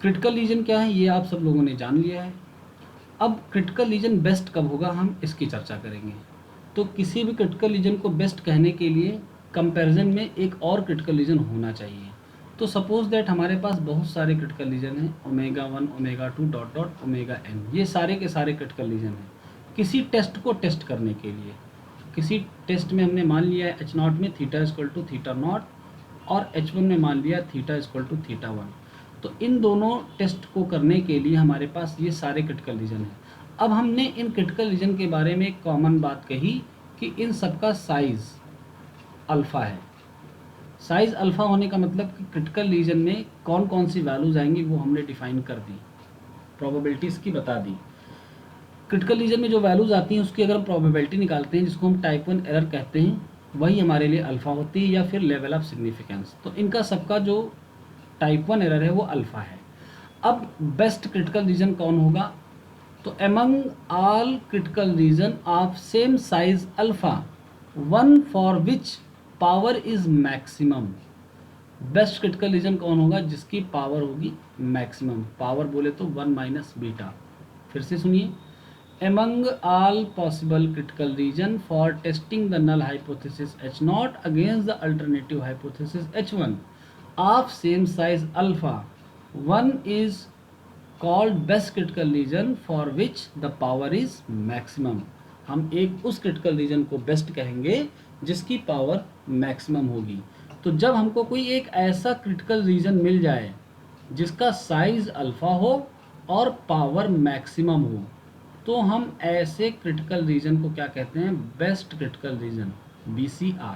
Critical legion क्या है ये आप सब लोगों ने जान लिया है। अब क्रिटिकल लीजन बेस्ट कब होगा हम इसकी चर्चा करेंगे। तो किसी भी क्रिटिकल लीजन को बेस्ट कहने के लिए कंपैरिजन में एक और क्रिटिकल लीजन होना चाहिए। तो सपोज दैट हमारे पास बहुत सारे क्रिटिकल लीजन हैं, omega 1 omega 2 dot dot omega n, ये सारे के सारे क्रिटिकल लीजन हैं। किसी टेस्ट को टेस्ट करने के लिए किसी टेस्ट में हमने मान लिया है एच नॉट में theta equal to theta naught और एच वन में मान लिया theta equal to theta one. तो इन दोनों टेस्ट को करने के लिए हमारे पास ये सारे क्रिटिकल रीजन हैं। अब हमने इन क्रिटिकल रीजन के बारे में एक कॉमन बात कही कि इन सबका साइज अल्फ़ा है। साइज अल्फ़ा होने का मतलब कि क्रिटिकल रीजन में कौन कौन सी वैल्यूज आएंगी वो हमने डिफाइन कर दी, प्रोबेबिलिटीज़ की बता दी। क्रिटिकल रीजन में जो वैल्यूज आती हैं उसकी अगर हम प्रोबेबिलिटी निकालते हैं जिसको हम टाइप 1 एरर कहते हैं, वही हमारे लिए अल्फ़ा होती है या फिर लेवल ऑफ सिग्निफिकेंस। तो इनका सबका जो टाइप 1 एरर है वो अल्फ़ा है। अब बेस्ट क्रिटिकल रीजन कौन होगा? तो among all critical reason of same size alpha one for which power is maximum. Best critical reason कौन होगा? जिसकी पावर होगी मैक्सिमम। पावर बोले तो 1 माइनस बीटा। फिर से सुनिए, among all possible critical region for testing the null hypothesis H0 against the alternative hypothesis H1 of same size alpha, one is called best critical region for which the power is maximum। हम एक उस critical region को best कहेंगे जिसकी power maximum होगी। तो जब हमको कोई एक ऐसा critical region मिल जाए जिसका size alpha हो और power maximum हो, तो हम ऐसे क्रिटिकल रीजन को क्या कहते हैं? Best critical region, BCR।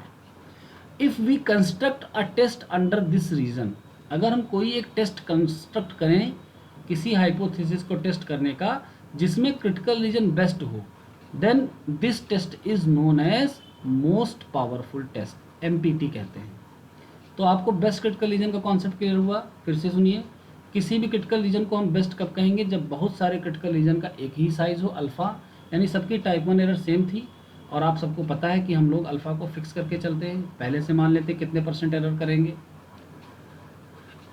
If we construct a test under this region, अगर हम कोई एक टेस्ट कंस्ट्रक्ट करें किसी हाइपोथेसिस को टेस्ट करने का जिसमें क्रिटिकल रीजन बेस्ट हो, then this test is known as most powerful test, MPT कहते हैं। तो आपको बेस्ट क्रिटिकल रीजन का कॉन्सेप्ट क्लियर हुआ? फिर से सुनिए, किसी भी क्रिटिकल रीजन को हम बेस्ट कब कहेंगे? जब बहुत सारे क्रिटिकल रीजन का एक ही साइज हो अल्फ़ा, यानी सबकी टाइप 1 एरर सेम थी। और आप सबको पता है कि हम लोग अल्फ़ा को फिक्स करके चलते हैं, पहले से मान लेते हैं कितने % एरर करेंगे।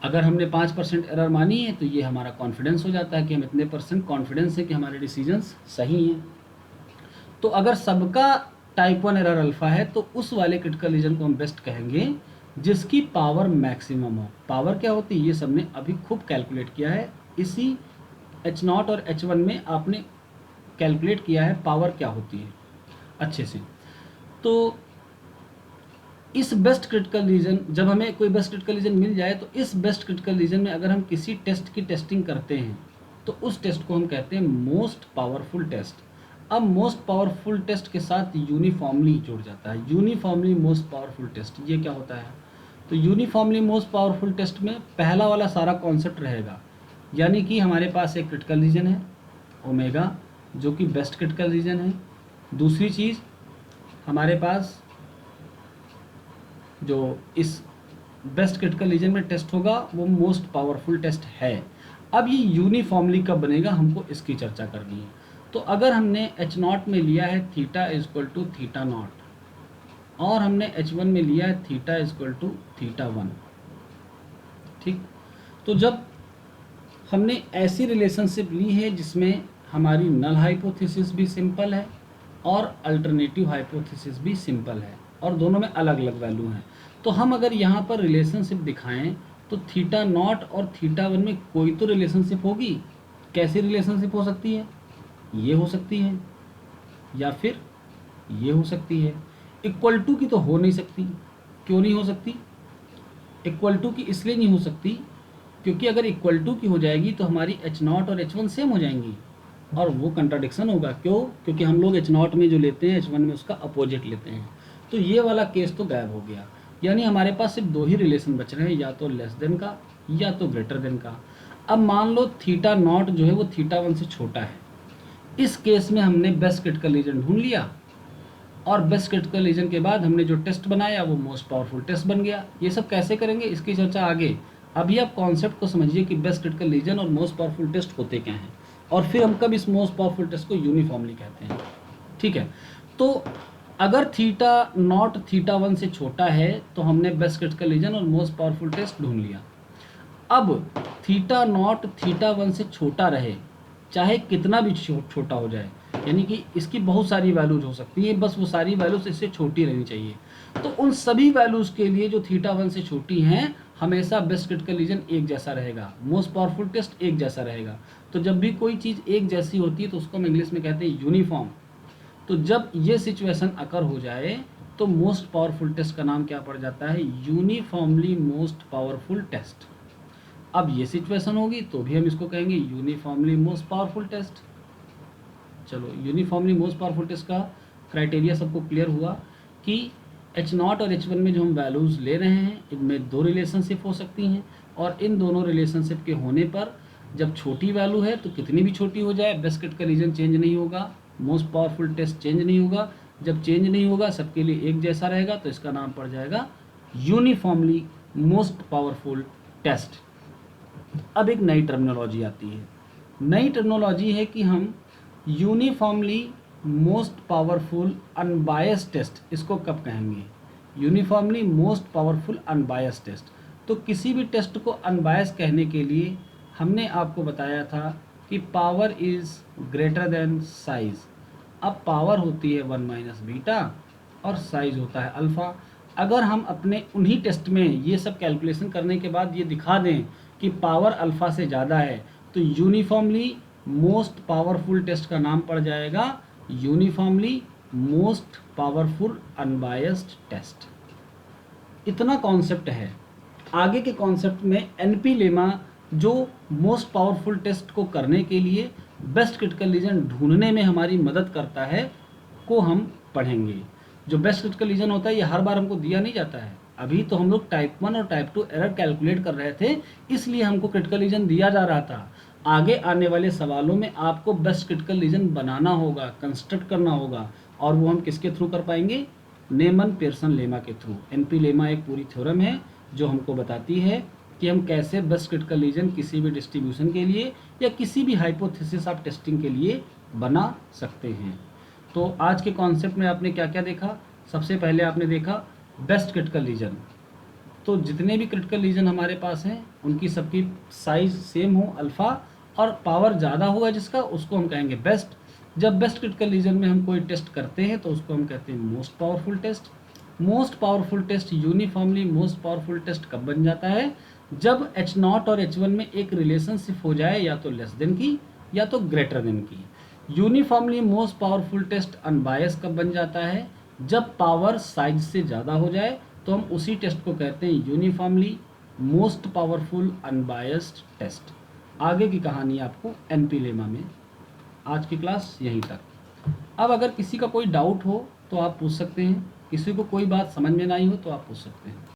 अगर हमने 5% एरर मानी है तो ये हमारा कॉन्फिडेंस हो जाता है कि हम इतने % कॉन्फिडेंस है कि हमारे डिसीजंस सही हैं। तो अगर सबका टाइप 1 एरर अल्फ़ा है तो उस वाले क्रिटिकल रीजन को हम बेस्ट कहेंगे जिसकी पावर मैक्सिमम हो। पावर क्या होती है ये सबने अभी खूब कैलकुलेट किया है, इसी H0 और H1 में आपने कैलकुलेट किया है पावर क्या होती है अच्छे से। तो इस बेस्ट क्रिटिकल रीजन, जब हमें कोई बेस्ट क्रिटिकल रीजन मिल जाए तो इस बेस्ट क्रिटिकल रीजन में अगर हम किसी टेस्ट की टेस्टिंग करते हैं तो उस टेस्ट को हम कहते हैं मोस्ट पावरफुल टेस्ट। अब मोस्ट पावरफुल टेस्ट के साथ यूनिफॉर्मली जुड़ जाता है, यूनिफॉर्मली मोस्ट पावरफुल टेस्ट। ये क्या होता है? तो यूनिफॉर्मली मोस्ट पावरफुल टेस्ट में पहला वाला सारा कॉन्सेप्ट रहेगा, यानी कि हमारे पास एक क्रिटिकल रीजन है ओमेगा जो कि बेस्ट क्रिटिकल रीजन है। दूसरी चीज़ हमारे पास जो इस बेस्ट क्रिटिकल रीजन में टेस्ट होगा वो मोस्ट पावरफुल टेस्ट है। अब ये यूनिफॉर्मली कब बनेगा हमको इसकी चर्चा करनी है। तो अगर हमने H0 में लिया है theta equal to theta naught और हमने H1 में लिया है थीटा इक्वल टू थीटा 1, ठीक, तो जब हमने ऐसी रिलेशनशिप ली है जिसमें हमारी नल हाइपोथेसिस भी सिंपल है और अल्टरनेटिव हाइपोथेसिस भी सिंपल है और दोनों में अलग अलग वैल्यू हैं, तो हम अगर यहाँ पर रिलेशनशिप दिखाएं तो थीटा नॉट और थीटा 1 में कोई तो रिलेशनशिप होगी। कैसी रिलेशनशिप हो सकती है? ये हो सकती है या फिर ये हो सकती है। इक्वल टू की तो हो नहीं सकती। क्यों नहीं हो सकती? इक्वल टू की इसलिए नहीं हो सकती क्योंकि अगर इक्वल टू की हो जाएगी तो हमारी H0 और H1 सेम हो जाएंगी और वो कंट्राडिक्शन होगा। क्यों? क्योंकि हम लोग H0 में जो लेते हैं H1 में उसका अपोजिट लेते हैं। तो ये वाला केस तो गायब हो गया, यानी हमारे पास सिर्फ दो ही रिलेशन बच रहे हैं, या तो लेस देन का या तो ग्रेटर देन का। अब मान लो थीटा नॉट जो है वो थीटा 1 से छोटा है, इस केस में हमने बेस्ट क्रिटिकल रीजन ढूंढ लिया और बेस्ट क्रिटिकल रीजन के बाद हमने जो टेस्ट बनाया वो मोस्ट पावरफुल टेस्ट बन गया। ये सब कैसे करेंगे इसकी चर्चा आगे। अभी आप कॉन्सेप्ट को समझिए कि बेस्ट क्रिटिकल रीजन और मोस्ट पावरफुल टेस्ट होते क्या हैं और फिर हम कब इस मोस्ट पावरफुल टेस्ट को यूनिफॉर्मली कहते हैं, ठीक है। तो अगर थीटा नॉट थीटा 1 से छोटा है तो हमने बेस्ट क्रिटिकल रीजन और मोस्ट पावरफुल टेस्ट ढूंढ लिया। अब थीटा नॉट थीटा 1 से छोटा रहे, चाहे कितना भी छोटा हो जाए, यानी कि इसकी बहुत सारी वैल्यूज हो सकती हैं, बस वो सारी वैल्यूज इससे छोटी रहनी चाहिए। तो उन सभी वैल्यूज के लिए जो थीटा 1 से छोटी हैं, हमेशा बेस्ट क्रिटिकल रीजन एक जैसा रहेगा, मोस्ट पावरफुल टेस्ट एक जैसा रहेगा। तो जब भी कोई चीज़ एक जैसी होती है तो उसको हम इंग्लिश में कहते हैं यूनिफॉर्म। तो जब ये सिचुएशन अकर हो जाए तो मोस्ट पावरफुल टेस्ट का नाम क्या पड़ जाता है? Uniformly most powerful test. अब ये सिचुएशन होगी तो भी हम इसको कहेंगे यूनिफॉर्मली मोस्ट पावरफुल टेस्ट। चलो, यूनिफॉर्मली मोस्ट पावरफुल टेस्ट का क्राइटेरिया सबको क्लियर हुआ कि H0 और H1 में जो हम वैल्यूज़ ले रहे हैं, इनमें दो रिलेशनशिप हो सकती हैं, और इन दोनों रिलेशनशिप के होने पर जब छोटी वैल्यू है तो कितनी भी छोटी हो जाए बेस्ट क्रिटिकल रीजन चेंज नहीं होगा, मोस्ट पावरफुल टेस्ट चेंज नहीं होगा। जब चेंज नहीं होगा, सबके लिए एक जैसा रहेगा, तो इसका नाम पड़ जाएगा यूनिफॉर्मली मोस्ट पावरफुल टेस्ट। अब एक नई टर्मिनोलॉजी आती है। नई टर्मिनोलॉजी है कि हम uniformly most powerful unbiased test, इसको कब कहेंगे? Uniformly most powerful unbiased test. तो किसी भी टेस्ट को अनबायस कहने के लिए हमने आपको बताया था कि power is greater than size. अब पावर होती है 1 माइनस बीटा और साइज होता है अल्फ़ा। अगर हम अपने उन्हीं टेस्ट में ये सब कैलकुलेशन करने के बाद ये दिखा दें कि पावर अल्फ़ा से ज़्यादा है, तो यूनिफॉर्मली मोस्ट पावरफुल टेस्ट का नाम पड़ जाएगा uniformly most powerful unbiased test. इतना कॉन्सेप्ट है। आगे के कॉन्सेप्ट में एनपी लेमा जो मोस्ट पावरफुल टेस्ट को करने के लिए बेस्ट क्रिटिकल रीजन ढूंढने में हमारी मदद करता है, को हम पढ़ेंगे। जो बेस्ट क्रिटिकल रीजन होता है ये हर बार हमको दिया नहीं जाता है। अभी तो हम लोग टाइप 1 और टाइप 2 एरर कैलकुलेट कर रहे थे, इसलिए हमको क्रिटिकल रीजन दिया जा रहा था। आगे आने वाले सवालों में आपको बेस्ट क्रिटिकल रीजन बनाना होगा, कंस्ट्रक्ट करना होगा, और वो हम किसके थ्रू कर पाएंगे? नेमन पियर्सन लेमा के थ्रू। एनपी लेमा एक पूरी थ्योरम है जो हमको बताती है कि हम कैसे बेस्ट क्रिटिकल रीजन किसी भी डिस्ट्रीब्यूशन के लिए या किसी भी हाइपोथेसिस ऑफ टेस्टिंग के लिए बना सकते हैं। तो आज के कॉन्सेप्ट में आपने क्या क्या देखा? सबसे पहले आपने देखा बेस्ट क्रिटिकल रीजन। तो जितने भी क्रिटिकल रीजन हमारे पास हैं उनकी सबकी साइज सेम हो अल्फ़ा, और पावर ज़्यादा हुआ जिसका, उसको हम कहेंगे बेस्ट। जब बेस्ट क्रिटिकल रीजन में हम कोई टेस्ट करते हैं तो उसको हम कहते हैं most powerful test. Most powerful test uniformly most powerful test कब बन जाता है? जब H0 और H1 में एक रिलेशनशिप हो जाए, या तो लेस देन की या तो ग्रेटर देन की। Uniformly most powerful test unbiased कब बन जाता है? जब पावर साइज से ज़्यादा हो जाए, तो हम उसी टेस्ट को कहते हैं uniformly most powerful unbiased test. आगे की कहानी आपको एनपी लेमा में। आज की क्लास यहीं तक। अब अगर किसी का कोई डाउट हो तो आप पूछ सकते हैं, किसी को कोई बात समझ में ना आई हो तो आप पूछ सकते हैं।